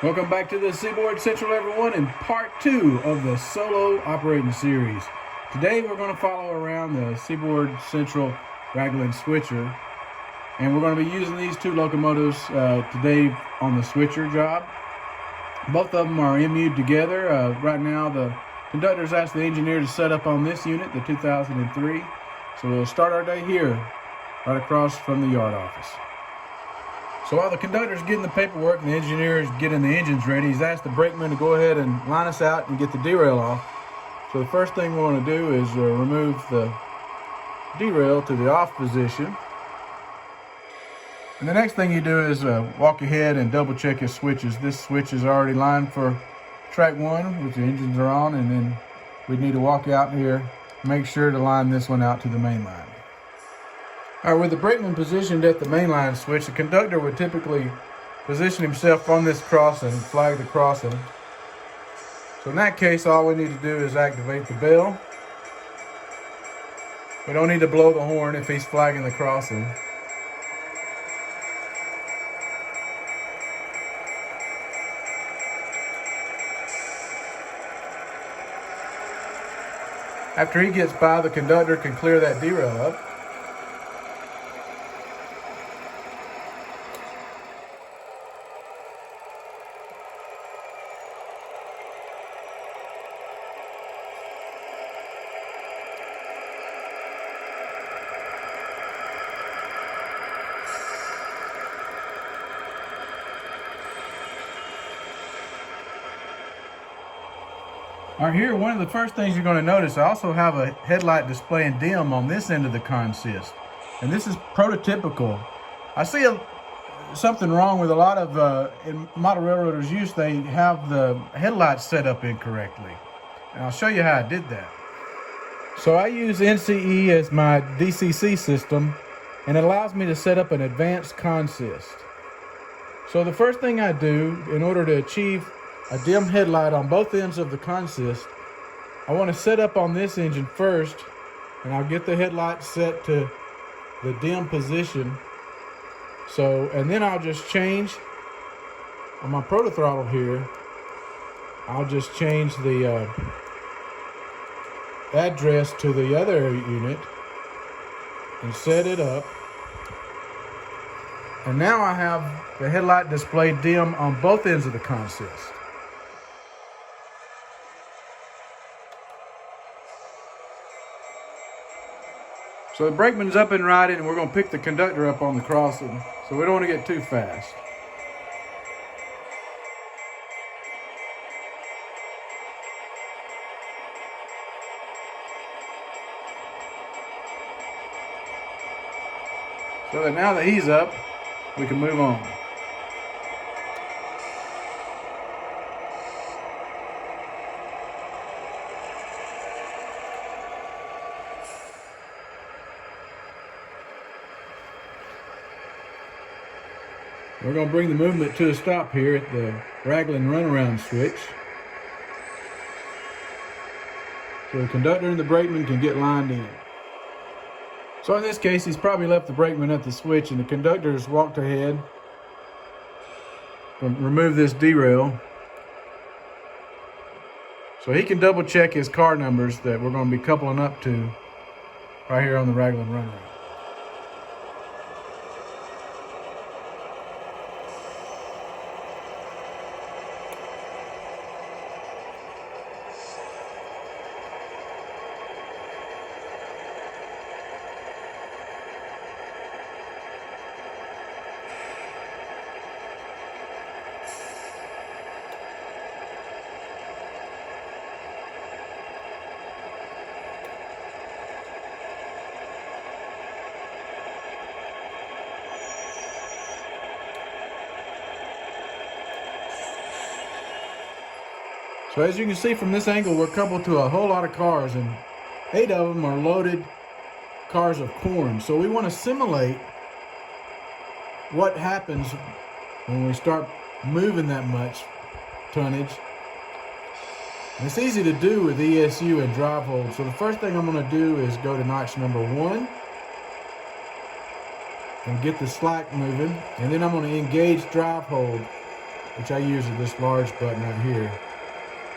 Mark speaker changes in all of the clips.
Speaker 1: Welcome back to the Seaboard Central, everyone, in part 2 of the solo operating series. Today we're going to follow around the Seaboard Central Raglan switcher, and we're going to be using these two locomotives today on the switcher job. Both of them are MU'd together. Right now the conductor's asked the engineer to set up on this unit, the 2003. So we'll start our day here, right across from the yard office. So while the conductor's getting the paperwork and the engineer is getting the engines ready, he's asked the brakeman to go ahead and line us out and get the derail off. So the first thing we want to do is remove the derail to the off position. And the next thing you do is walk ahead and double check your switches. This switch is already lined for track 1, which the engines are on, and then we need to walk out here, make sure to line this one out to the main line. All right, with the brakeman positioned at the mainline switch, the conductor would typically position himself on this crossing, flag the crossing. So in that case, all we need to do is activate the bell. We don't need to blow the horn if he's flagging the crossing. After he gets by, the conductor can clear that derail up. All right, here, one of the first things you're going to notice, I also have a headlight displaying dim on this end of the consist. And this is prototypical. I see something wrong with a lot of in model railroaders use, they have the headlights set up incorrectly. And I'll show you how I did that. So I use NCE as my DCC system, and it allows me to set up an advanced consist. So the first thing I do in order to achieve a dim headlight on both ends of the consist, I want to set up on this engine first, and I'll get the headlight set to the dim position. So, and then I'll just change on my proto throttle here, I'll just change the address to the other unit and set it up. And now I have the headlight displayed dim on both ends of the consist. So the brakeman's up and riding, and we're going to pick the conductor up on the crossing, so we don't want to get too fast. So that now that he's up, we can move on. We're going to bring the movement to a stop here at the Raglan runaround switch, so the conductor and the brakeman can get lined in. So in this case, he's probably left the brakeman at the switch, and the conductor has walked ahead to remove this derail, so he can double check his car numbers that we're going to be coupling up to right here on the Raglan runaround. So as you can see from this angle, we're coupled to a whole lot of cars, and 8 of them are loaded cars of corn. So we want to simulate what happens when we start moving that much tonnage. And it's easy to do with ESU and drive hold. So the first thing I'm going to do is go to notch number 1 and get the slack moving, and then I'm going to engage drive hold which I use this large button right here.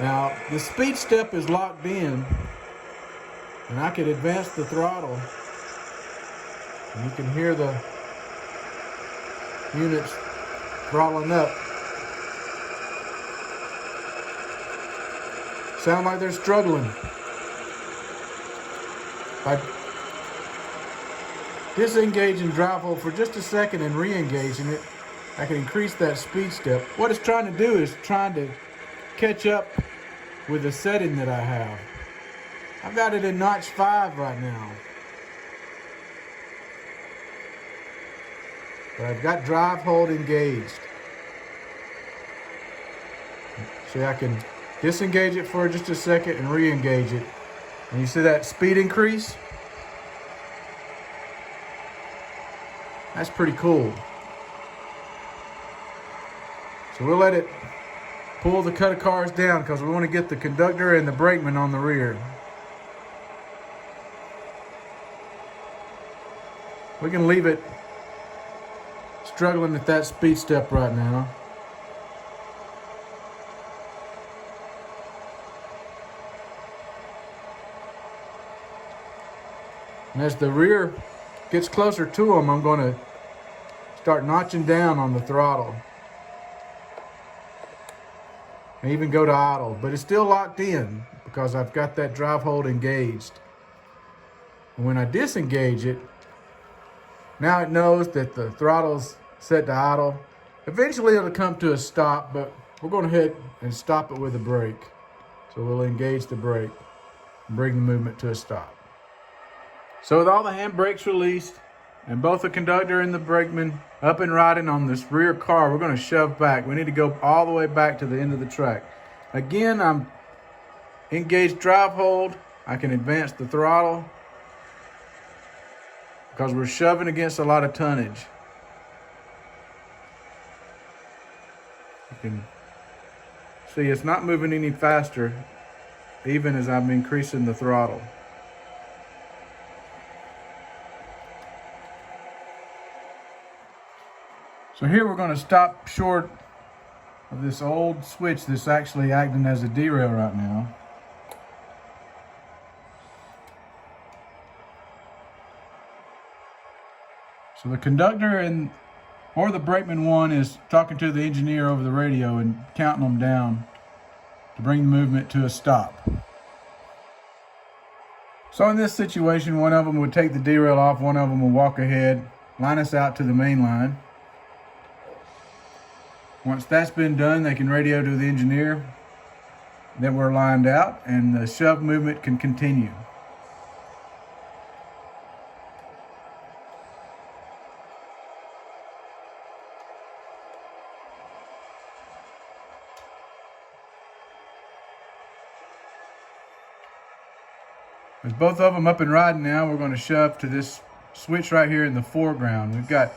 Speaker 1: Now, the speed step is locked in, and I can advance the throttle, and you can hear the units throttling up. Sound like they're struggling. By disengaging drive hold for just a second and re-engaging it, I can increase that speed step. What it's trying to do is trying to catch up with the setting that I have. I've got it in notch 5 right now. But I've got drive hold engaged. See, I can disengage it for just a second and re-engage it. And you see that speed increase? That's pretty cool. So we'll let it pull the cut of cars down because we want to get the conductor and the brakeman on the rear. We can leave it struggling at that speed step right now. And as the rear gets closer to them, I'm going to start notching down on the throttle. And even go to idle, but it's still locked in because I've got that drive hold engaged. And when I disengage it, now it knows that the throttle's set to idle. Eventually it'll come to a stop, but we're going to hit and stop it with a brake. So we'll engage the brake and bring the movement to a stop. So with all the handbrakes released and both the conductor and the brakeman up and riding on this rear car, we're going to shove back. We need to go all the way back to the end of the track. Again, I'm engaged drive hold. I can advance the throttle because we're shoving against a lot of tonnage. You can see it's not moving any faster even as I'm increasing the throttle. So here we're going to stop short of this old switch that's actually acting as a derail right now. So the conductor or the brakeman one is talking to the engineer over the radio and counting them down to bring the movement to a stop. So in this situation, one of them would take the derail off, one of them will walk ahead, line us out to the main line. Once that's been done, they can radio to the engineer that we're lined out and the shove movement can continue. With both of them up and riding now, we're going to shove to this switch right here in the foreground. We've got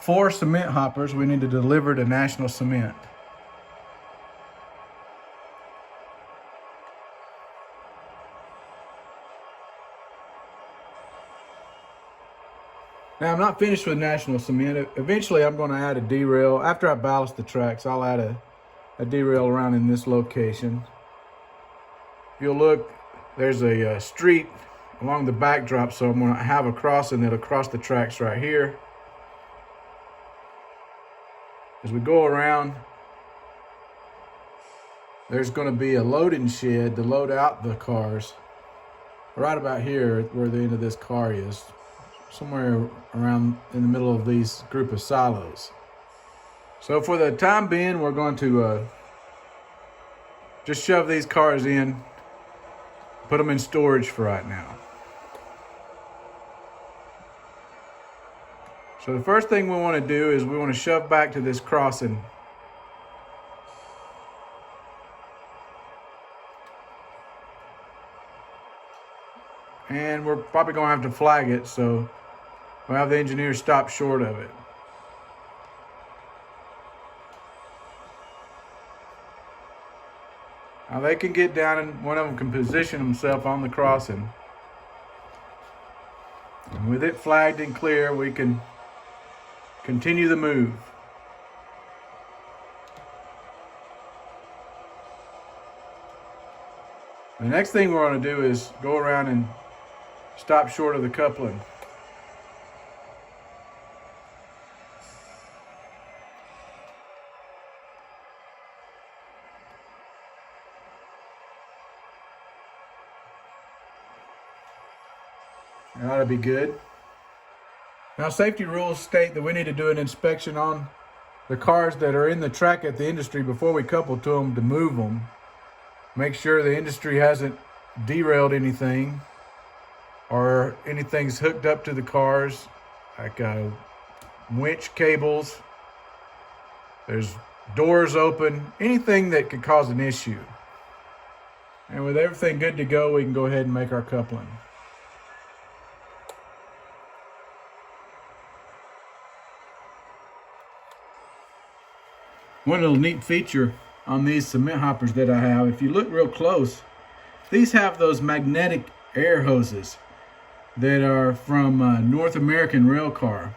Speaker 1: 4 cement hoppers we need to deliver to National Cement. Now I'm not finished with National Cement. Eventually I'm going to add a derail. After I ballast the tracks, I'll add a derail around in this location. If you'll look, there's a street along the backdrop, so I'm going to have a crossing that'll cross the tracks right here. As we go around, there's going to be a loading shed to load out the cars. Right about here, where the end of this car is, somewhere around in the middle of these group of silos. So for the time being, we're going to just shove these cars in, put them in storage for right now. So the first thing we want to do is we want to shove back to this crossing. And we're probably going to have to flag it, so we'll have the engineer stop short of it. Now they can get down and one of them can position himself on the crossing. And with it flagged and clear, we can continue the move. The next thing we're going to do is go around and stop short of the coupling. That ought to be good. Now, safety rules state that we need to do an inspection on the cars that are in the track at the industry before we couple to them to move them. Make sure the industry hasn't derailed anything or anything's hooked up to the cars, like winch cables, there's doors open, anything that could cause an issue. And with everything good to go, we can go ahead and make our coupling. One little neat feature on these cement hoppers that I have, if you look real close, these have those magnetic air hoses that are from North American rail car.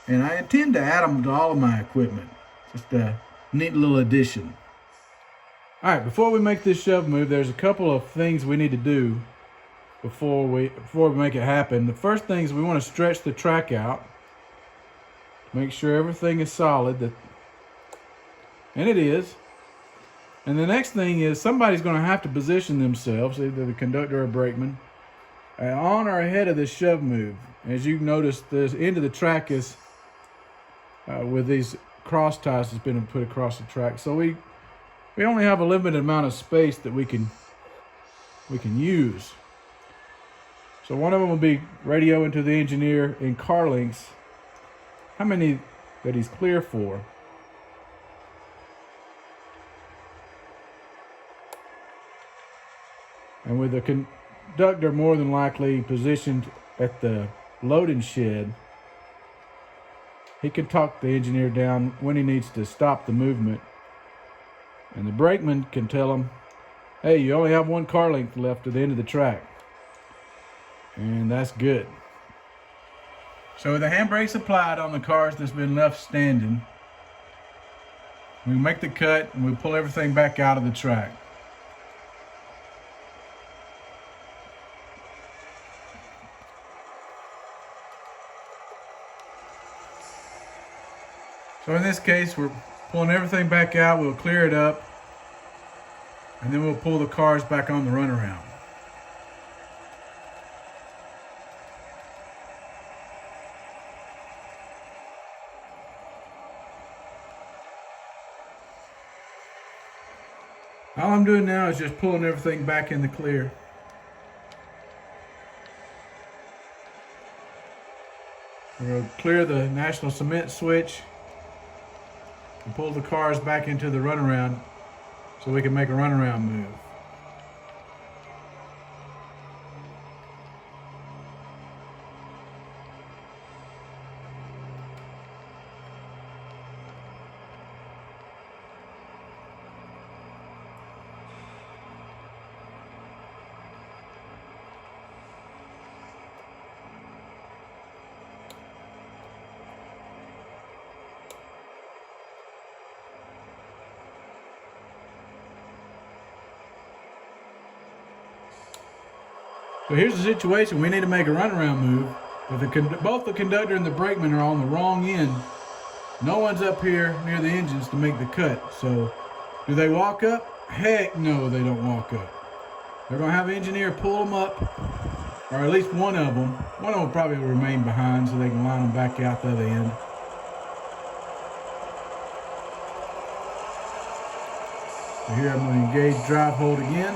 Speaker 1: And I intend to add them to all of my equipment. Just a neat little addition. All right, before we make this shove move, there's a couple of things we need to do before we make it happen. The first thing is we want to stretch the track out. Make sure everything is solid. And it is. And the next thing is somebody's going to have to position themselves, either the conductor or brakeman, on or ahead of this shove move. As you notice, the end of the track is with these cross ties that's been put across the track. So we only have a limited amount of space that we can use. So one of them will be radioing to the engineer in car lengths how many that he's clear for. And with the conductor more than likely positioned at the loading shed, he can talk the engineer down when he needs to stop the movement. And the brakeman can tell him, hey, you only have one car length left to the end of the track. And that's good. So with the handbrakes applied on the cars that's been left standing, we make the cut and we pull everything back out of the track. So in this case, we're pulling everything back out, we'll clear it up, and then we'll pull the cars back on the runaround. All I'm doing now is just pulling everything back in the clear. We'll clear the National Cement switch and pull the cars back into the runaround so we can make a runaround move. So here's the situation. We need to make a runaround move, but both the conductor and the brakeman are on the wrong end. No one's up here near the engines to make the cut. So do they walk up? Heck no, they don't walk up. They're going to have an engineer pull them up, or at least one of them. One of them will probably remain behind so they can line them back out the other end. So here I'm going to engage drive hold again.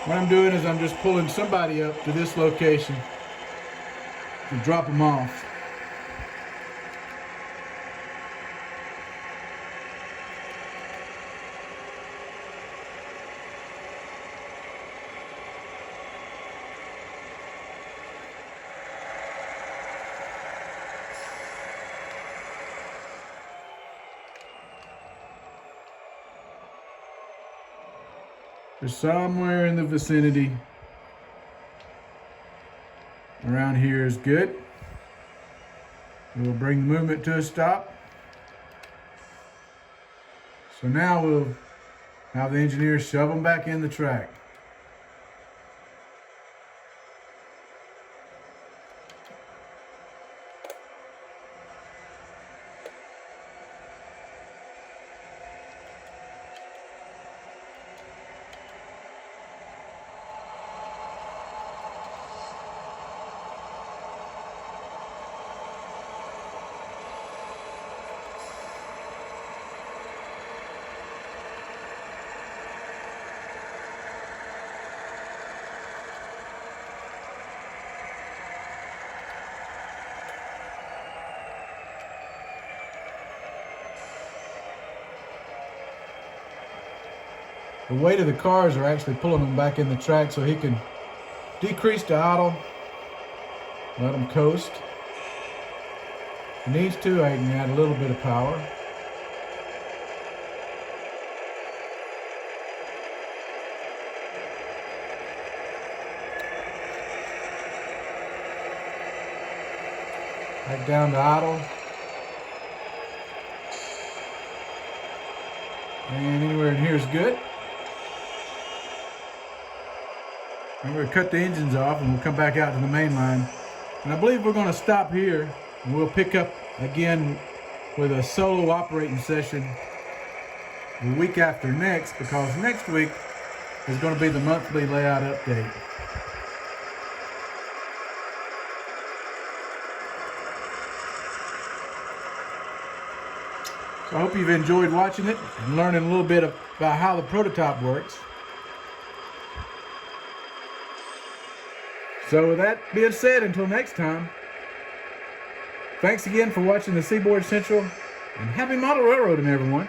Speaker 1: What I'm doing is I'm just pulling somebody up to this location to drop them off. They're somewhere in the vicinity around here is good. We'll bring the movement to a stop. So now we'll have the engineers shove them back in the track. The weight of the cars are actually pulling them back in the track, so he can decrease the idle, let them coast. If he needs to, I can add a little bit of power. Back down to idle. And anywhere in here is good. And we're going to cut the engines off and we'll come back out to the main line. And I believe we're going to stop here and we'll pick up again with a solo operating session the week after next, because next week is going to be the monthly layout update. So I hope you've enjoyed watching it and learning a little bit about how the prototype works. So with that being said, until next time, thanks again for watching the Seaboard Central, and happy model railroading, everyone.